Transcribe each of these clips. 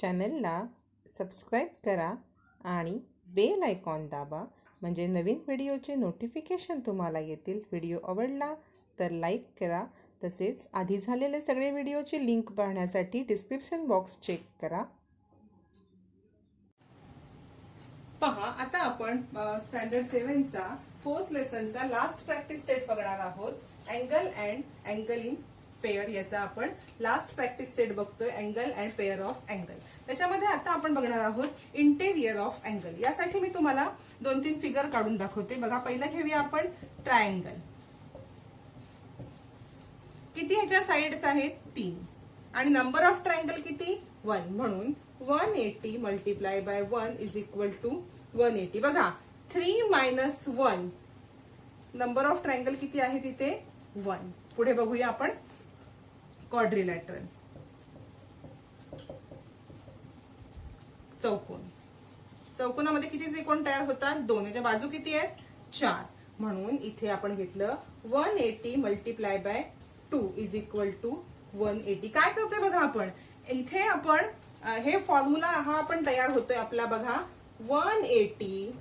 चॅनलला सबस्क्राईब करा आणि बेल आयकॉन दाबा म्हणजे नवीन व्हिडिओचे नोटिफिकेशन तुम्हाला येतील. व्हिडिओ आवडला तर लाईक करा. तसेच आधी झालेले सगळे व्हिडिओची लिंक पाहण्यासाठी डिस्क्रिप्शन बॉक्स चेक करा. पहा, आता आपण स्टँडर्ड 7 चा 4th लेसनचा लास्ट प्रॅक्टिस सेट बघणार आहोत. Angle and angle in pair याचा आपण लास्ट प्रॅक्टिस सेट बघतोय. Angle and pair of angle. त्याच्यामध्ये आता आपण बघणार आहोत इंटेरियर ऑफ अँगल. यासाठी मी तुम्हाला 2-3 फिगर काढून दाखवते. बघा, पहिला घेऊया आपण ट्रायंगल. किती ह्याच्या साइड्स आहेत? 3 आणि नंबर ऑफ ट्रायंगल किती? 1. म्हणून 180 multiply by 1 is equal to 180. बघा, 3 - 1 नंबर ऑफ ट्रायंगल किती आहे तिथे? 1. पुढे बघूया आपण क्वाड्रिलॅटरल. चौकोन. चौकोनामध्ये किती त्रिकोण तयार होतात? 2. याच्या बाजू किती आहेत? 4. म्हणून इथे आपण घेतलं 180 multiply by 2 is equal to 180. काय करतोय बघा, आपण इथे आपण हे फॉर्म्युला हा आपण तयार होतोय आपला. बघा, 180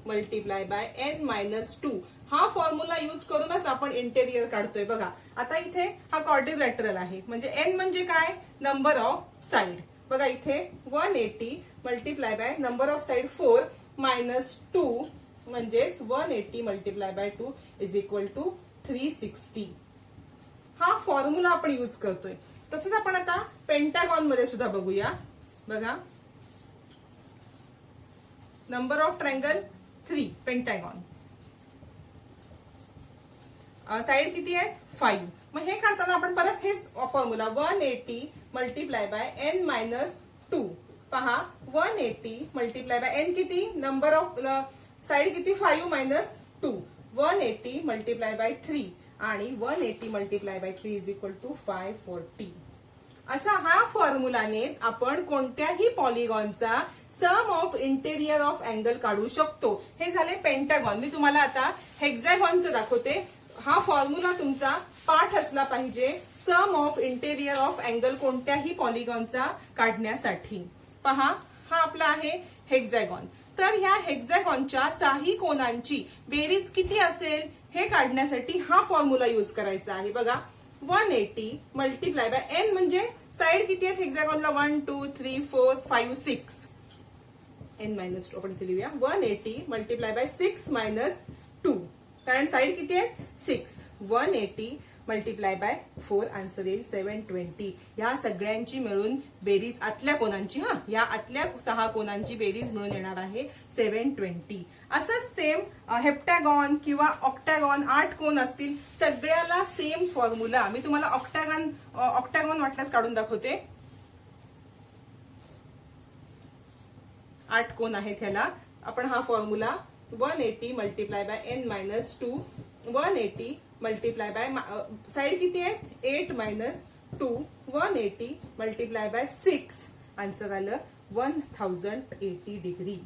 मल्टिप्लाय बाय n-2 हा फॉर्म्युला यूज करूनच आपण इंटेरियर काढतोय. बघा, आता इथे हा क्वाड्रिलॅटरल आहे, म्हणजे n म्हणजे काय? Number of side. बघा, इथे 180 multiply by number of side 4 - 2 म्हणजेच 180 multiply by 2 is equal to 360. हा फॉर्म्युला आपण यूज करतोय. तसंच आपण आता पेंटागॉन मध्ये सुद्धा बघूया. बघा, number of triangle 3. Pentagon side किती आहे? 5. मग हे काढताना आपण परत हेच फॉर्म्युला 180 मल्टिप्लाय बाय n-2. पहा, 180 मल्टिप्लाय बाय n किती? नंबर ऑफ साइड किती? 5 - 2. 180 मल्टिप्लाय बाय 3 आणि 180 multiply by 3 is equal to 540. अशा हा फॉर्म्युलानेच आपण कोणत्याही पॉलिगॉनचा sum of interior of angle काढू शकतो. हे झाले पेंटागॉन. मी तुम्हाला आता हेक्झॅगॉनचं दाखवते. हा फॉर्म्युला तुमचा पाठ असला पाहिजे सम ऑफ इंटेरियर ऑफ अँगल कोणत्याही पॉलिगॉनचा काढण्यासाठी. पहा, हा आपला आहे हेक्झॅगॉन. तर ह्या हेक्झॅगॉनच्या 6 कोनांची बेरीज किती असेल हे काढण्यासाठी हा फॉर्म्युला यूज करायचा आहे. बघा, 180 मल्टिप्लाय बाय n म्हणजे साइड किती आहेत हेक्झॅगॉनला? 1 2 3 4 5 6. n-2 आपण इथे लिहूया. 180 मल्टिप्लाय बाय 6 - 2 कारण साइड किती आहेत? 6. 180 मल्टिप्लाय बाय 4 आन्सर येईल 720. या सगळ्यांची मिळून बेरीज आतल्या कोनांची, या आतल्या 6 कोनांची बेरीज मिळून येणार आहे 720. असंच सेम हेप्टॅगॉन किंवा ऑक्टॅगॉन 8 कोन असतील, सगळ्याला सेम फॉर्म्युला. मी तुम्हाला ऑक्टॅगॉन वाटल्यास काढून दाखवते. 8 कोन आहेत ह्याला. आपण हा formula 180 multiply bye n-2 180 multiply by side किती आहेत? 8 - 2 180 मल्टिप्लाय बाय 6 आन्सर आलं 1080 डिग्री.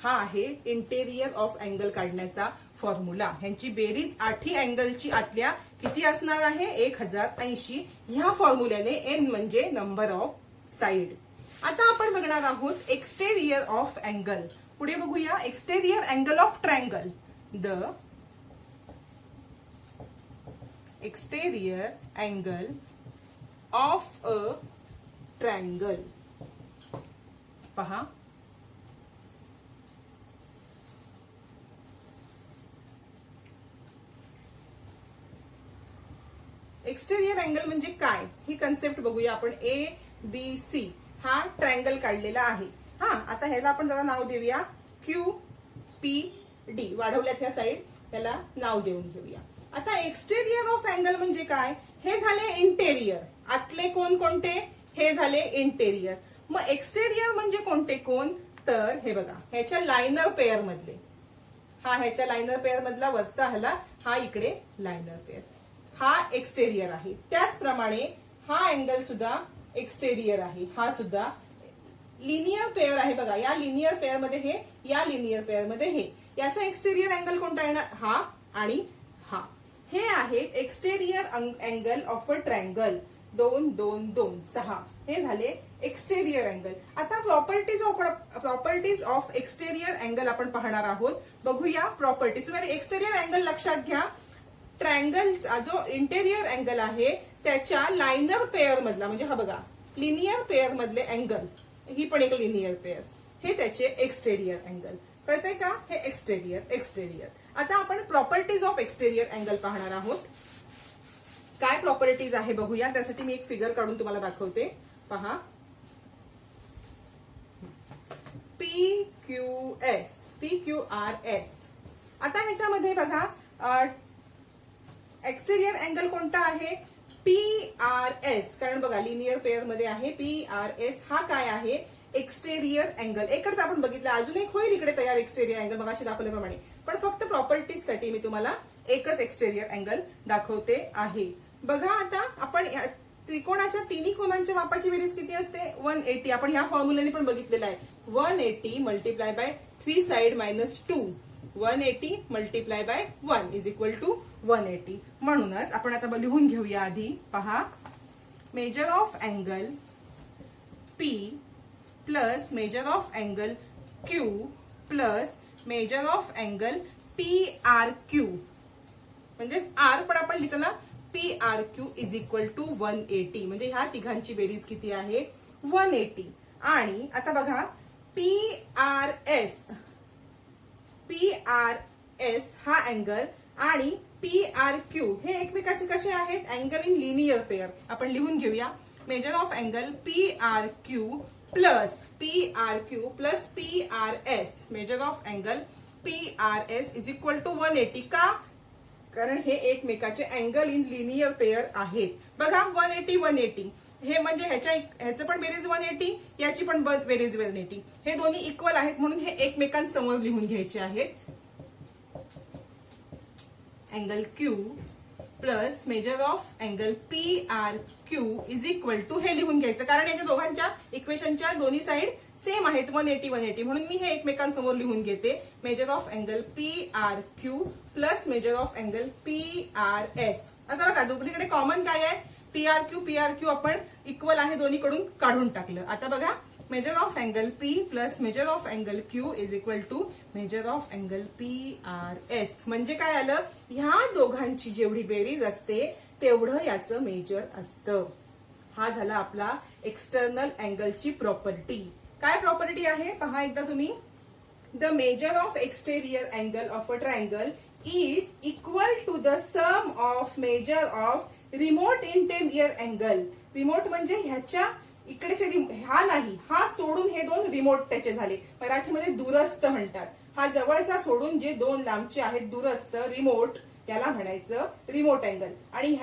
हा आहे इंटेरियर ऑफ अँगल काढण्याचा फॉर्म्युला. ह्यांची बेरीज 8 अँगलची आतल्या किती असणार आहे? 1080. ह्या फॉर्म्युल्याने n म्हणजे नंबर ऑफ साइड. आता आपण बघणार आहोत एक्सटेरियर ऑफ अँगल. पुढे बघूया exterior angle of triangle. The exterior angle of a triangle. पहा, एक्सटेरियर अँगल म्हणजे काय ही कन्सेप्ट बघूया आपण. ABC हा ट्रायंगल काढलेला आहे. आता ह्याला आपण जरा नाव देऊया QPD. वाढवल्यात ह्या साइड, त्याला नाव देऊन घेऊया. आता एक्सटेरियर ऑफ अँगल म्हणजे काय? हे झाले इंटेरियर. आतले कोण कोणते? हे झाले इंटेरियर. मग एक्सटेरियर म्हणजे कोणते कोण? तर हे बघा, ह्याच्या लायनर पेअर मधले. हा ह्याच्या लायनर पेअर मधला वरचा हला, हा इकडे लायनर पेअर, हा एक्सटेरियर आहे. त्याचप्रमाणे हा अँगल सुद्धा एक्सटेरियर आहे. हा सुद्धा लिनियर पेअर आहे. बघा, या लिनियर पेअर मध्ये हे, या लिनियर पेअर मध्ये हे. याचा एक्सटेरियर अँगल कोणता येणार? हा आणि हा. हे आहेत exterior angle of a triangle. 2 2 2 6 हे झाले एक्सटेरियर अँगल. आता प्रॉपर्टीज ऑफ एक्सटेरियर अँगल आपण पाहणार आहोत. बघूया प्रॉपर्टीज. एक्सटेरियर अँगल लक्षात घ्या. ट्रायंगलचा जो इंटेरियर अँगल आहे त्याच्या लाइनर पेअर मधला, म्हणजे हा बघा लिनियर पेअर मधले अँगल, ही पण एक लिनियर पेअर, हे त्याचे एक्सटेरियर अँगल. कळतंय का? हे एक्सटेरियर. आता आपण प्रॉपर्टीज ऑफ एक्सटेरियर अँगल पाहणार आहोत. काय प्रॉपर्टीज आहे बघूया. त्यासाठी मी एक फिगर काढून तुम्हाला दाखवते. पहा, PQRS. आता ह्याच्यामध्ये बघा एक्सटेरियर अँगल कोणता आहे? PRS. कारण बघा लिनियर पेअर मध्ये आहे. PRS हा काय आहे? Exterior angle. एकच आपण बघितलं, अजून एक होईल इकडे तयार एक्सटेरियर अँगल मगाशी दाखवल्याप्रमाणे, पण फक्त प्रॉपर्टीज साठी मी तुम्हाला एकच एक्सटेरियर अँगल दाखवते आहे. बघा आता आपण त्रिकोणाच्या तिन्ही कोणांच्या मापाची बेरीज किती असते? 180. आपण ह्या फॉर्म्युलाने पण बघितलेला आहे. 180 multiply by 3 side minus 2. 180 multiply by 1 is equal to 180. म्हणूनच आपण आता लिहून घेऊया आधी. पहा, measure of angle P plus measure of angle Q plus measure of angle PRQ, म्हणजे R पण आपण लिहिताना PRQ इज इक्वल टू 180. म्हणजे ह्या तिघांची बेरीज किती आहे? 180. आणि आता बघा PRS हा अँगल आणि PRQ हे एकमेकाचे कसे आहेत? Angle in linear pair. आपण लिहून घेऊया. Measure of angle PRQ plus PRS measure of angle PRS is equal to 180. का? कारण हे एकमेकाचे अँगल इन लिनियर पेअर आहेत. बघा 180 हे म्हणजे ह्याचं पण बेरीज 180, याची पण बेरीज 180. हे दोन्ही इक्वल आहेत म्हणून हे एकमेकांसमोर लिहून घ्यायचे आहेत. Angle Q plus measure of angle PRQ is equal to हे लिहून घ्यायचं, कारण याच्या दोघांच्या इक्वेशनच्या दोन्ही साइड सेम आहेत 180 म्हणून मी हे एकमेकांसमोर लिहून घेते. Major of angle PRQ plus measure of angle PRS. आता बघा दुसरीकडे कॉमन काय आहे? PRQ आपण इक्वल आहे दोन्हीकडून काढून टाकलं. आता बघा measure of angle P plus measure of angle Q is equal to measure of angle PRS. म्हणजे काय आलं? ह्या दोघांची जेवढी बेरीज असते तेवढं याचं मेजर असतं. हा झाला आपला एक्सटर्नल अँगलची प्रॉपर्टी. काय प्रॉपर्टी आहे पहा एकदा तुम्ही. The measure of exterior angle of a triangle is equal to the sum of measure of remote interior angle. Remote म्हणजे ह्याच्या इकडेचे, हा नाही, हा सोडून हे दोन रिमोट त्याचे झाले. मराठीमध्ये दूरस्थ म्हणतात. हा जवळचा सोडून जे दोन लांबचे आहेत दूरस्थ, रिमोट, त्याला म्हणायचं रिमोट अँगल. आणि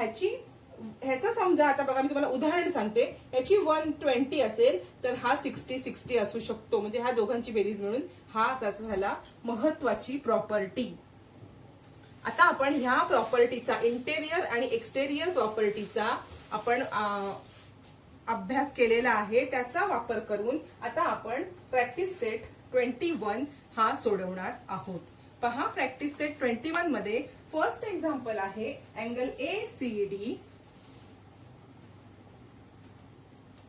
ह्याचं समजा आता बघा मी तुम्हाला उदाहरण सांगते. ह्याची 120 असेल तर हा 60 असू शकतो. म्हणजे ह्या दोघांची बेरीज मिळून हा त्याचा झाला महत्वाची प्रॉपर्टी. आता आपण ह्या प्रॉपर्टीचा, इंटेरियर आणि एक्सटेरियर प्रॉपर्टीचा आपण अभ्यास केलेला आहे. त्याचा वापर करून आता आपण प्रॅक्टिस सेट 21 हा सोडवणार आहोत. पहा प्रॅक्टिस सेट 21 मध्ये फर्स्ट एक्झाम्पल आहे अँगल ACD.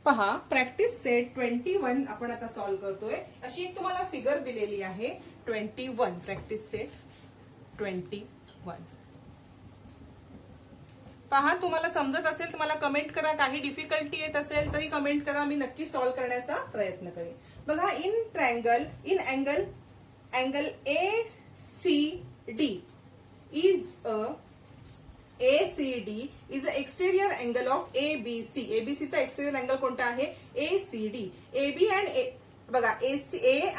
पहा प्रॅक्टिस सेट 21 आपण आता सॉल्व्ह करतोय. अशी एक तुम्हाला फिगर दिलेली आहे 21. Practice set 21. पहा तुम्हाला समजत असेल तर मला कमेंट करा. काही डिफिकल्टी येत असेल तरी कमेंट करा, मी नक्की सॉल्व्ह करण्याचा प्रयत्न करेन. बघा in angle ACD is a exterior angle of ABC. ABCचा एक्सटेरियर अँगल कोणता आहे? ACD. AB अँड बघा A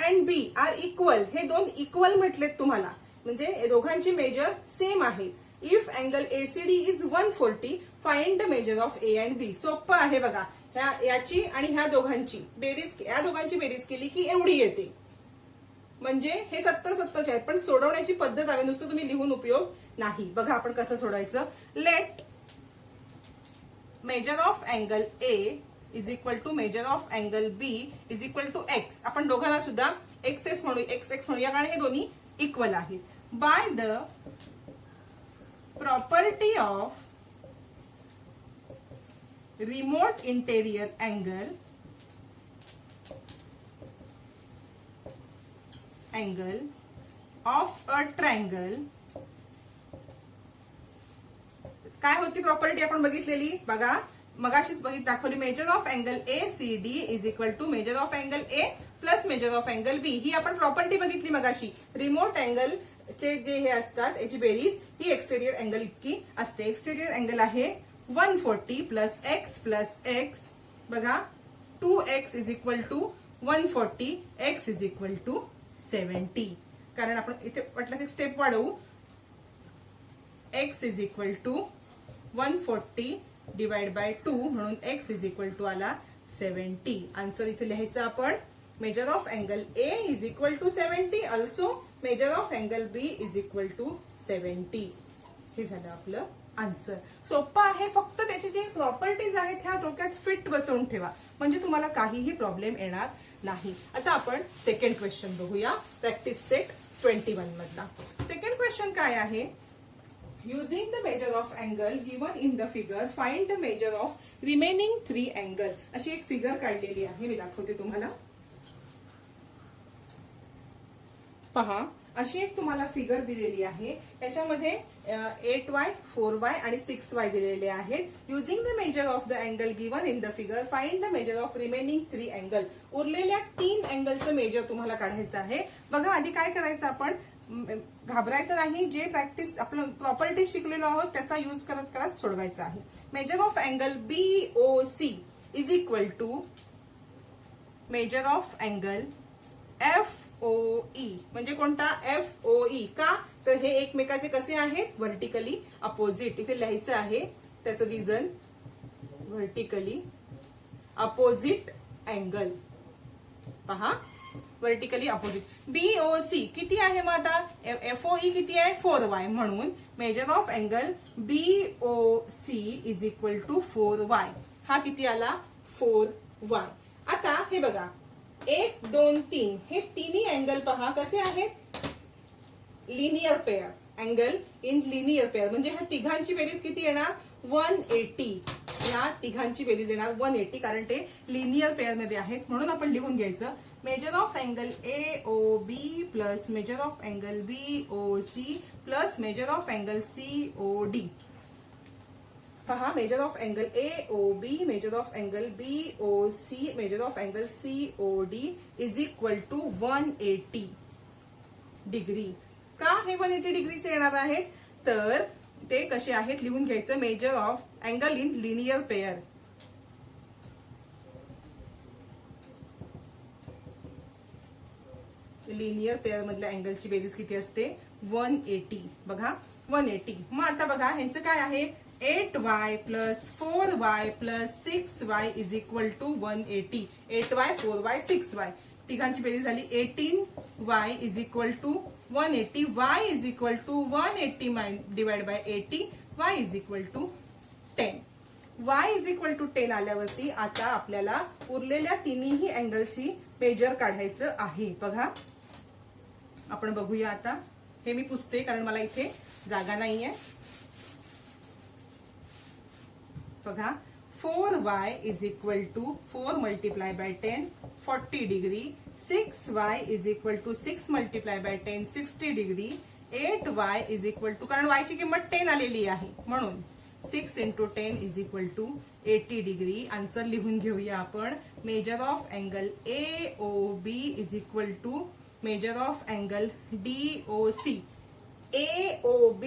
and B are equal. हे दोन इक्वल म्हटलेत तुम्हाला, म्हणजे दोघांची मेजर सेम आहे. If angle ACD is 140 find the measure of A and B. सोपं आहे बघा. याची आणि ह्या दोघांची बेरीज केली की एवढी येते. म्हणजे हे 70 आहेत, पण सोडवण्याची पद्धत आहे. नुसतं तुम्ही लिहून उपयोग नाही. बघा आपण कसं सोडवायचं. Let measure of angle A is equal to measure of angle B is equal to X. आपण दोघांना सुद्धा XX म्हणूया कारण हे दोन्ही इक्वल आहेत. By the property of remote interior angle of a triangle. काय होती प्रॉपर्टी आपण बघितलेली बघा, मगाशीच दाखवली. Measure of angle ACD is equal to measure of angle A plus measure of angle B. ही आपण प्रॉपर्टी बघितली मगाशी. रिमोट अँगल चे जे हे असतात याची बेरीज ही एक्सटेरियर अँगल इतकी असते. एक्सटेरियर अँगल आहे 140 प्लस x बघा 2x is equal to 140, x is equal to 70. कारण आपण इथे वाटल्यास एक स्टेप वाढवू. x is equal to 140 divide by 2 म्हणून x इज इक्वल टू आला 70. आन्सर इथे लिहायचं आपण. Measure of angle A is equal to 70, also measure of angle B is equal to 70. हे झालं आपलं आन्सर. सोपं आहे, फक्त त्याची जी प्रॉपर्टीज आहेत ह्या डोक्यात फिट बसवून ठेवा म्हणजे तुम्हाला काहीही प्रॉब्लेम येणार नाही. आता आपण सेकंड क्वेश्चन बघूया, प्रॅक्टिस सेट 21 मधला. सेकंड क्वेश्चन काय आहे? Using the measure of angle given in the figure, find the measure of remaining 3 angle. अशी एक फिगर काढलेली आहे, मी दाखवते तुम्हाला. पहा, अशी एक तुम्हाला फिगर दिलेली आहे. याच्यामध्ये 8y, 4y आणि 6y दिलेले आहेत. Using the measure of the angle given in the figure, find the measure of remaining 3 angle. उरलेल्या 3 अँगलचं मेजर तुम्हाला काढायचं आहे. बघा, आधी काय करायचं आपण, घाबरायचं नाही. जे प्रॅक्टिस आपण प्रॉपर्टी शिकलेलो आहोत त्याचा यूज करत करत सोडवायचं आहे. Measure of angle BOC is equal to measure of angle FOE. म्हणजे कोणता? FOE. का तर हे एकमेकाचे कसे आहेत? Vertically opposite. इथे लिहायचं आहे त्याचं रिझन, व्हर्टिकली अपोजिट अँगल. पहा, व्हर्टिकली अपोजिट. BOC किती आहे मग आता? FOE किती आहे? 4y. म्हणून measure of angle BOC is equal to 4y. हा किती आला? 4y. आता हे बघा, 1, 2, 3 हे तिन्ही अँगल पहा कसे आहेत? Linear pair. Angle in linear pair म्हणजे ह्या तिघांची बेरीज किती येणार? 180. या तिघांची बेरीज येणार 180, कारण ते लिनियर पेअर मध्ये आहेत. म्हणून आपण लिहून घ्यायचं measure of angle AOB plus measure of angle BOC plus measure of angle COD. पहा, measure of angle AOB, measure of angle BOC, measure of angle COD is equal to 180 degree. का हे 180 डिग्रीचे येणार आहेत? तर ते कसे आहेत लिहून घ्यायचं. Measure of angle in linear pair, linear pair मधल्या अँगलची बेरीज किती असते? 180. बघा 180. मग आता बघा ह्यांचं काय आहे? 8y plus 4y plus 6y is equal to 180. 8y, 4y, 6y तिघांची बेरीज झाली 18y is equal to 180. y is equal to 180 divide by 80. y is equal to 10. y is equal to 10 आल्यावरती आता आपल्याला उरलेल्या तिन्ही अँगलची मेजर काढायचं आहे. बघा, आपण बघूया आता. हे मी पुसते कारण मला इथे जागा नाहीये. बघा, 4y is equal to 4 multiply by 10 40 degree. 6y is equal to 6 multiply by 10 60 degree. 8y is equal to, कारण y ची किंमत 10 आलेली आहे म्हणून 6 into 10 is equal to 80 degree. Answer लिहून घेऊया आपण. Measure of angle AOB is equal to measure of angle DOC. AOB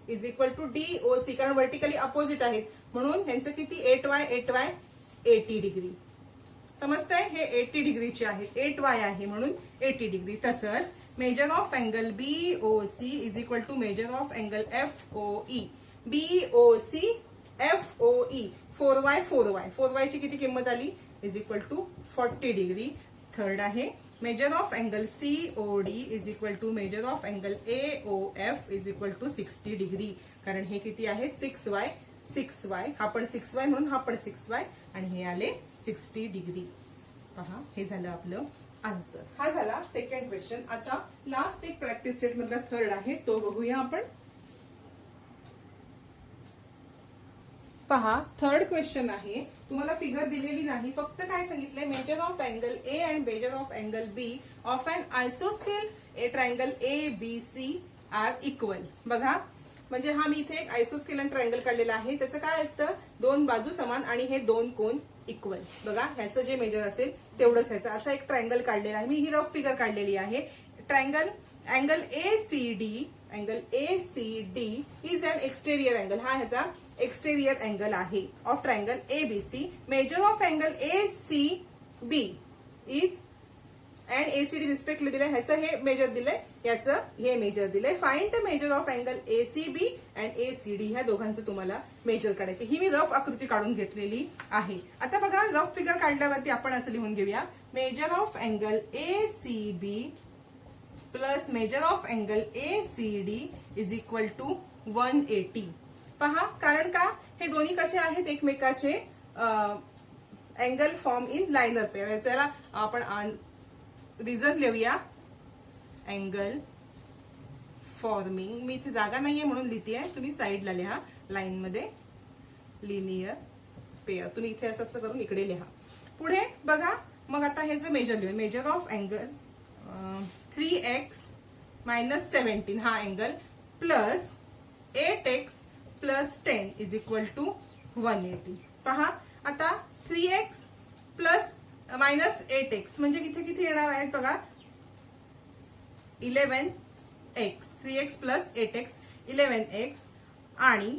is equal to DOC, कारण व्हर्टिकली अपोजिट आहेत म्हणून ह्यांचं किती? 8y 80 degree. समजतंय? हे 80 डिग्रीचे आहेत. 8y आहे म्हणून 80 डिग्री. तसंच measure of angle BOC is equal to measure of angle FOE. BOC FOE 4y 4y ची किती किंमत आली? Is equal to 40 degree. Third आहे measure of angle COD is equal to measure of angle AOF is equal to 60 degree. कारण हे किती आहेत? 6y. हा पण 6y म्हणून हा पण 6y आणि हे आले 60 डिग्री. पहा, हे झालं आपलं आन्सर. हा झाला सेकंड क्वेश्चन. आता लास्ट एक प्रॅक्टिस सेट मधला थर्ड आहे तो बघूया आपण. पहा थर्ड क्वेश्चन आहे, तुम्हाला फिगर दिलेली नाही, फक्त काय सांगितलंय, measure of angle A and measure of angle B of an आयसोस्केल a triangle A B C are equal. बघा म्हणजे हा मी इथे एक आयसोस्केलन ट्रायंगल काढलेला आहे, त्याचं काय असतं, दोन बाजू समान आणि हे दोन कोन इक्वल. बघा ह्याचं जे मेजर असेल तेवढंच ह्याचं, असा एक ट्रायंगल काढलेला आहे मी, ही रफ फिगर काढलेली आहे. Triangle angle A C D is an exterior angle, हा ह्याचा एक्सटेरियर अँगल आहे of triangle A B C. Measure of angle A C B is and ACD respectively दिलंय, ह्याचं हे मेजर दिलंय, याचं हे मेजर दिलंय. Find the measure of angle A C B and A C D, ह्या दोघांचं तुम्हाला मेजर काढायचे. ही मी रफ आकृती काढून घेतलेली आहे. आता बघा रफ फिगर काढल्यावरती आपण असं लिहून घेऊया, measure of angle A C B plus measure of angle A C D is equal to 180. पहा कारण का, हे दोन्ही कसे आहेत, एकमेकाचे angle form in linear pair. त्याला आपण रिझन लिहूया, अँगल फॉर्मिंग, मी इथे जागा नाहीये म्हणून लिहिते आहे, तुम्ही साईडला लिहा लाईन मध्ये, लिनियर पेअर तुम्ही इथे असं असं करून इकडे लिहा. पुढे बघा मग आता हे जे मेजर लिहूया, major of angle 3x minus 17 हा angle plus 8x plus 10 is equal to 180. पहा आता 3x प्लस मायनस 8x म्हणजे इथे किती येणार आहेत बघा, 11x, 3x plus 8x 11x आणि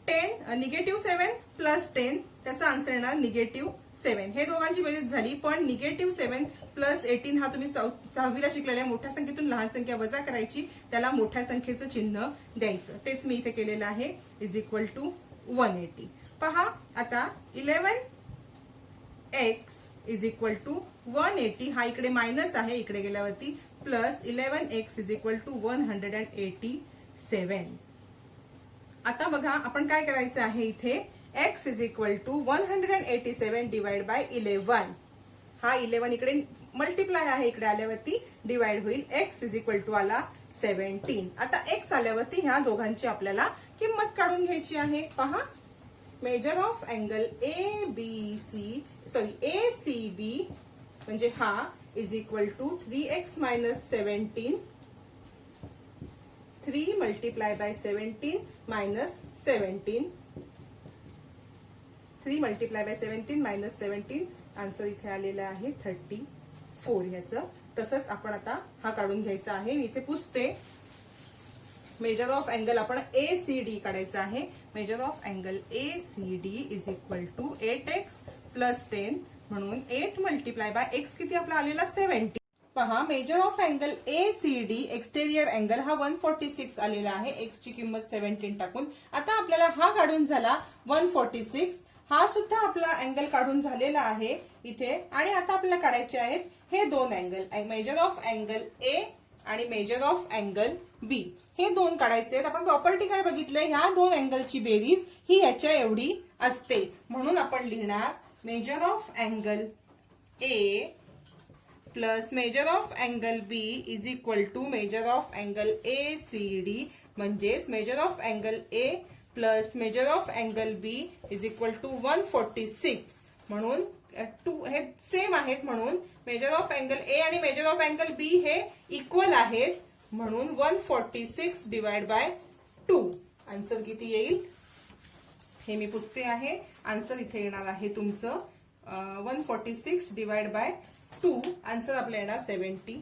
10 निगेटिव्ह 7 प्लस 10, त्याचा आन्सर येणार निगेटिव्ह 7. हे दोघांची बेरीज झाली, पण निगेटिव्ह 7 प्लस 18 हा तुम्ही 6वीला शिकलेल्या मोठ्या संख्येतून लहान संख्या वजा करायची, त्याला मोठ्या संख्येचं चिन्ह द्यायचं, तेच मी इथे केलेलं आहे, इज इक्वल टू 180. पहा आता 11x इज इक्वल टू 180, हा इकडे मायनस आहे, इकडे गेल्यावरती plus 11x is equal to 187. आता बघा आपण काय करायचं आहे, इथे x is equal to 187 divide by 11, हा 11 इकडे मल्टिप्लाय आहे, इकडे आल्यावरती डिवाइड होईल, x इज इक्वल टू आला 17. आता x आल्यावरती ह्या दोघांची आपल्याला किंमत काढून घ्यायची आहे. पहा measure of angle A C B म्हणजे हा is equal to 3x minus 17, 3 multiply by 17 minus 17, 3 multiply by 17 minus 17, answer इथे आलेला आहे 34 ह्याचं. तसंच आपण आता हा काढून घ्यायचा आहे, मी इथे पुसते. मेजर ऑफ अँगल आपण ए सी डी काढायचं आहे, measure of angle A C D is equal to 8x plus 10 म्हणून 8 मल्टिप्लाय बाय x किती आपला आलेला 70. पहा measure of angle A C D exterior angle हा 146 आलेला आहे, x ची किंमत 17 टाकून. आता आपल्याला हा काढून झाला 146, हा सुद्धा आपला अँगल काढून झालेला आहे इथे. आणि आता आपल्याला काढायचे आहेत हे दोन अँगल, मेजर ऑफ अँगल ए आणि मेजर ऑफ अँगल बी, हे दोन काढायचे आहेत. आपण प्रॉपर्टी काय बघितलंय, ह्या दोन अँगलची बेरीज ही ह्याच्या एवढी असते, म्हणून आपण लिहिणार measure of angle A plus measure of angle B is equal to measure of angle A C D, म्हणजेच measure of angle A plus measure of angle B is equal to 146. म्हणून हे सेम आहेत, म्हणून measure of angle ए आणि major of angle बी हे equal आहेत, म्हणून 146 divide by 2 answer किती येईल हे मी पुसते आहे. आन्सर इथे येणार आहे तुमचं 146 डिवाइड बाय 2, आन्सर आपला येणार 73.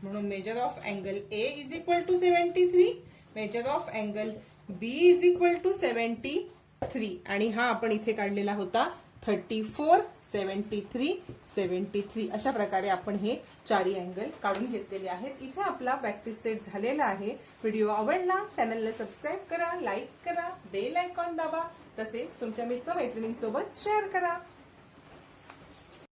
म्हणून measure of angle A is equal to 73, measure of angle B is equal to 73 आणि हा आपण इथे काढलेला होता 34, 73, 73. अशा प्रकारे आपण हे चारही अँगल काढून घेतलेले आहेत. इथे आपला प्रॅक्टिस सेट झालेला आहे. व्हिडिओ आवडला चॅनलला सबस्क्राईब करा, लाईक करा, बेल आयकॉन दाबा, तसेच तुमच्या मित्रमैत्रिणींसोबत शेअर करा.